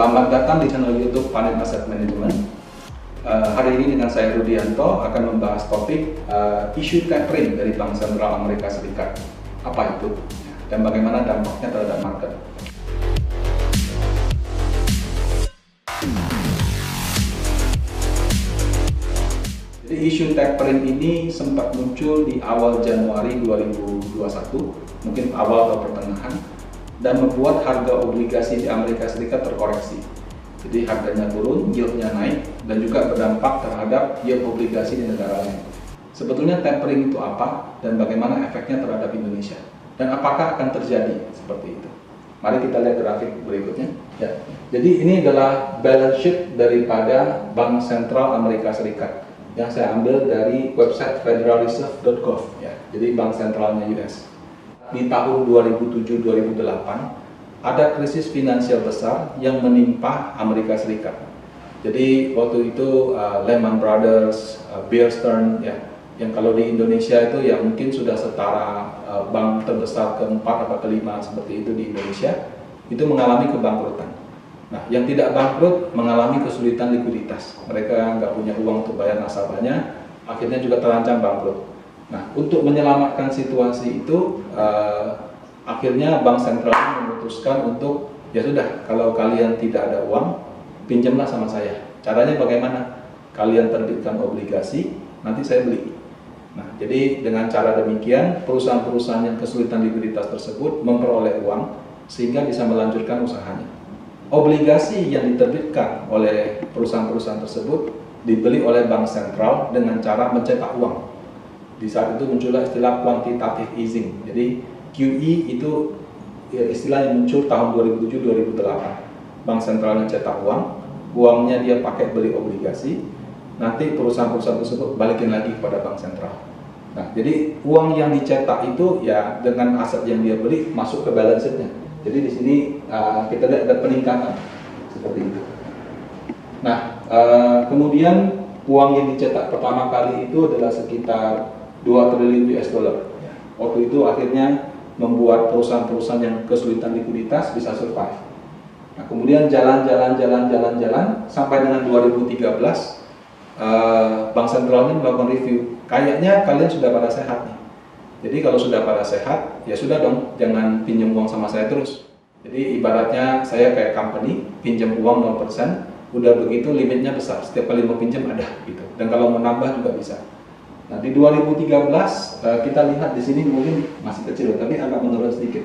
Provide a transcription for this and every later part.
Selamat datang di channel YouTube Panin Asset Management. Hari ini dengan saya Rudianto akan membahas topik isu tapering dari Bank Sentral Amerika Serikat. Apa itu dan bagaimana dampaknya terhadap market? Jadi isu tapering ini sempat muncul di awal Januari 2021, mungkin awal atau pertengahan, dan membuat harga obligasi di Amerika Serikat terkoreksi. Jadi harganya turun, yieldnya naik, dan juga berdampak terhadap yield obligasi di negara lain. Sebetulnya tapering itu apa dan bagaimana efeknya terhadap Indonesia? Dan apakah akan terjadi seperti itu? Mari kita lihat grafik berikutnya. Ya. Jadi ini adalah balance sheet daripada Bank Sentral Amerika Serikat yang saya ambil dari website federalreserve.gov. Ya. Jadi bank sentralnya US. Di tahun 2007-2008 ada krisis finansial besar yang menimpa Amerika Serikat. Jadi waktu itu Lehman Brothers, Bear Stearns, ya, yang kalau di Indonesia itu ya mungkin sudah setara bank terbesar keempat atau kelima seperti itu di Indonesia, itu mengalami kebangkrutan. Nah, yang tidak bangkrut mengalami kesulitan likuiditas. Mereka nggak punya uang untuk bayar nasabahnya, akhirnya juga terancam bangkrut. Nah, untuk menyelamatkan situasi itu, akhirnya Bank Sentral memutuskan untuk, ya sudah, kalau kalian tidak ada uang, pinjamlah sama saya. Caranya bagaimana? Kalian terbitkan obligasi, nanti saya beli. Nah, jadi dengan cara demikian, perusahaan-perusahaan yang kesulitan likuiditas tersebut memperoleh uang, sehingga bisa melanjutkan usahanya. Obligasi yang diterbitkan oleh perusahaan-perusahaan tersebut dibeli oleh Bank Sentral dengan cara mencetak uang. Di saat itu muncullah istilah quantitative easing. Jadi QE itu ya, istilah yang muncul tahun 2007-2008. Bank sentralnya cetak uang, uangnya dia pakai beli obligasi, nanti perusahaan-perusahaan tersebut balikin lagi kepada bank sentral. Nah, jadi uang yang dicetak itu ya dengan aset yang dia beli masuk ke balance sheet-nya. Jadi di sini kita lihat ada peningkatan seperti itu. Nah, kemudian uang yang dicetak pertama kali itu adalah sekitar 2 triliun US dollar. Waktu itu akhirnya membuat perusahaan-perusahaan yang kesulitan likuiditas bisa survive. Nah, kemudian jalan sampai dengan 2013 Bank Sentralnya melakukan review. Kayaknya kalian sudah pada sehat nih. Jadi kalau sudah pada sehat, ya sudah dong, jangan pinjam uang sama saya terus. Jadi ibaratnya saya kayak company, pinjam uang 0%, udah begitu limitnya besar, setiap kali mau pinjam ada gitu. Dan kalau mau nambah juga bisa. Nah, di 2013 kita lihat di sini mungkin masih kecil, tapi agak menurun sedikit.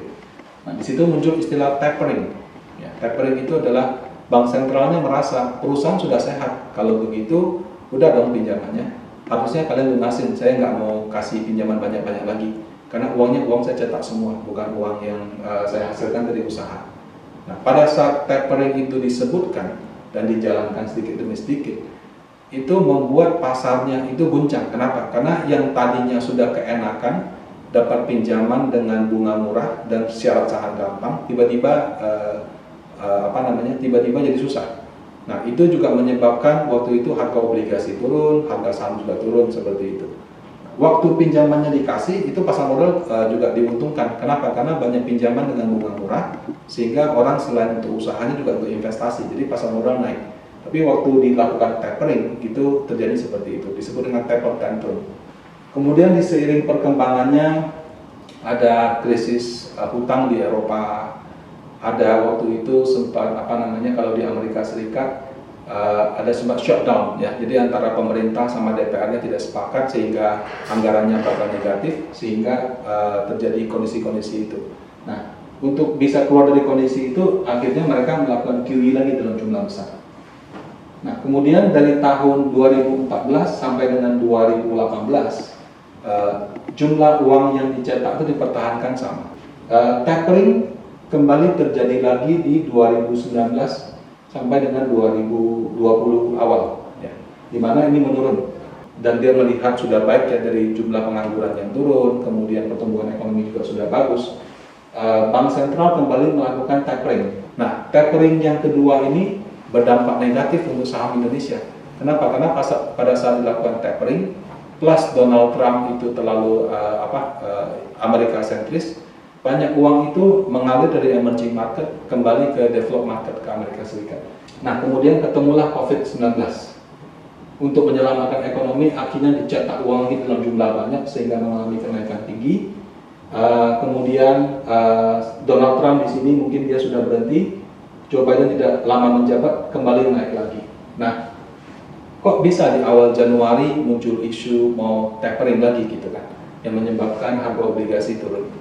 Nah, di situ muncul istilah tapering. Ya, tapering itu adalah bank sentralnya merasa perusahaan sudah sehat. Kalau begitu, udah dong pinjamannya. Harusnya kalian lunasin. Saya nggak mau kasih pinjaman banyak-banyak lagi, karena uang saya cetak semua, bukan uang yang saya hasilkan dari usaha. Nah, pada saat tapering itu disebutkan dan dijalankan sedikit demi sedikit, itu membuat pasarnya itu guncang. Kenapa? Karena yang tadinya sudah keenakan dapat pinjaman dengan bunga murah dan syarat saham gampang, tiba-tiba tiba-tiba jadi susah. Nah, itu juga menyebabkan waktu itu harga obligasi turun, harga saham juga turun seperti itu. Waktu pinjamannya dikasih, itu pasar modal juga diuntungkan. Kenapa? Karena banyak pinjaman dengan bunga murah, sehingga orang selain untuk usahanya juga untuk investasi. Jadi pasar modal naik. Tapi waktu dilakukan tapering itu terjadi seperti itu, disebut dengan taper tantrum. Kemudian seiring perkembangannya ada krisis hutang di Eropa, ada waktu itu sempat kalau di Amerika Serikat ada sempat shutdown ya. Jadi antara pemerintah sama DPR-nya tidak sepakat sehingga anggarannya bakal negatif, sehingga terjadi kondisi-kondisi itu. Nah, untuk bisa keluar dari kondisi itu akhirnya mereka melakukan QE lagi dalam jumlah besar. Nah, kemudian dari tahun 2014 sampai dengan 2018 jumlah uang yang dicetak itu dipertahankan sama. Tapering kembali terjadi lagi di 2019 sampai dengan 2020 awal, ya, di mana ini menurun. Dan dia melihat sudah baik ya dari jumlah pengangguran yang turun, kemudian pertumbuhan ekonomi juga sudah bagus. Bank Sentral kembali melakukan tapering. Nah, tapering yang kedua ini berdampak negatif untuk saham Indonesia. Kenapa? Karena pada saat dilakukan tapering, plus Donald Trump itu terlalu Amerika sentris, banyak uang itu mengalir dari emerging market kembali ke developed market ke Amerika Serikat. Nah, kemudian ketemulah COVID-19. Untuk menyelamatkan ekonomi, akhirnya dicetak uang ini dalam jumlah banyak sehingga mengalami kenaikan tinggi. Kemudian Donald Trump di sini mungkin dia sudah berhenti, Joe Biden tidak lama menjabat, kembali naik lagi. Nah, kok bisa di awal Januari muncul isu mau tapering lagi gitu kan, yang menyebabkan harga obligasi turun.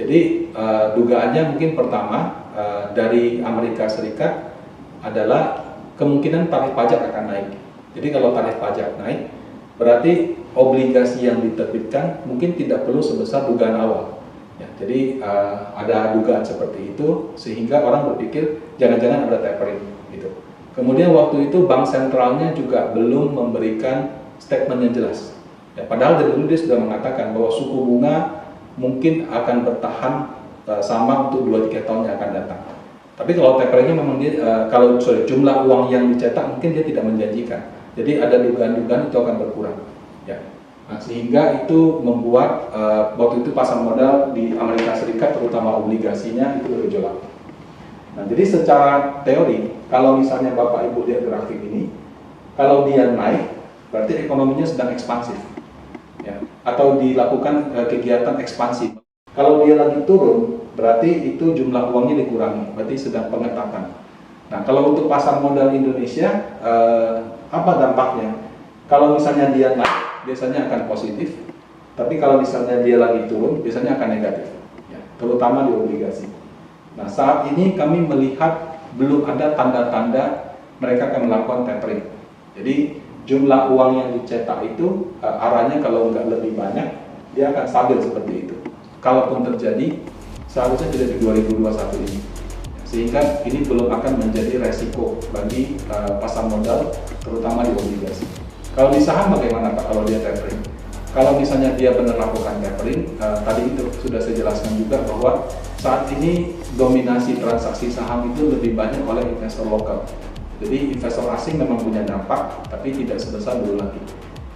Jadi dugaannya mungkin pertama dari Amerika Serikat adalah kemungkinan tarif pajak akan naik. Jadi kalau tarif pajak naik, berarti obligasi yang diterbitkan mungkin tidak perlu sebesar dugaan awal. Ya, jadi ada dugaan seperti itu sehingga orang berpikir jangan-jangan ada tapering gitu. Kemudian waktu itu bank sentralnya juga belum memberikan statement yang jelas. Ya, padahal dari dulu dia sudah mengatakan bahwa suku bunga mungkin akan bertahan sama untuk 2-3 tahun yang akan datang. Tapi kalau taperingnya memang dia, jumlah uang yang dicetak mungkin dia tidak menjanjikan. Jadi ada dugaan-dugaan itu akan berkurang. Ya. Nah, sehingga itu membuat waktu itu pasar modal di Amerika Serikat terutama obligasinya itu bergejolak. Nah, jadi secara teori, kalau misalnya Bapak Ibu lihat grafik ini, kalau dia naik, berarti ekonominya sedang ekspansif, ya, atau dilakukan kegiatan ekspansi. Kalau dia lagi turun, berarti itu jumlah uangnya dikurangi, berarti sedang pengetatan. Nah, kalau untuk pasar modal Indonesia, apa dampaknya? Kalau misalnya dia naik, biasanya akan positif, tapi kalau misalnya dia lagi turun, biasanya akan negatif, ya, terutama di obligasi. Nah, saat ini kami melihat belum ada tanda-tanda mereka akan melakukan tapering. Jadi jumlah uang yang dicetak itu arahnya kalau nggak lebih banyak, dia akan stabil seperti itu. Kalaupun terjadi, seharusnya tidak di 2021 ini. Sehingga ini belum akan menjadi resiko bagi pasar modal, terutama di obligasi. Kalau di saham bagaimana Pak kalau dia tapering? Kalau misalnya dia benar lakukan tapering, tadi itu sudah saya jelaskan juga bahwa saat ini dominasi transaksi saham itu lebih banyak oleh investor lokal. Jadi investor asing memang punya dampak, tapi tidak sebesar dulu lagi.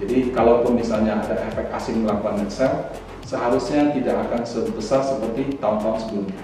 Jadi kalaupun misalnya ada efek asing melakukan net sell, seharusnya tidak akan sebesar seperti tahun-tahun sebelumnya.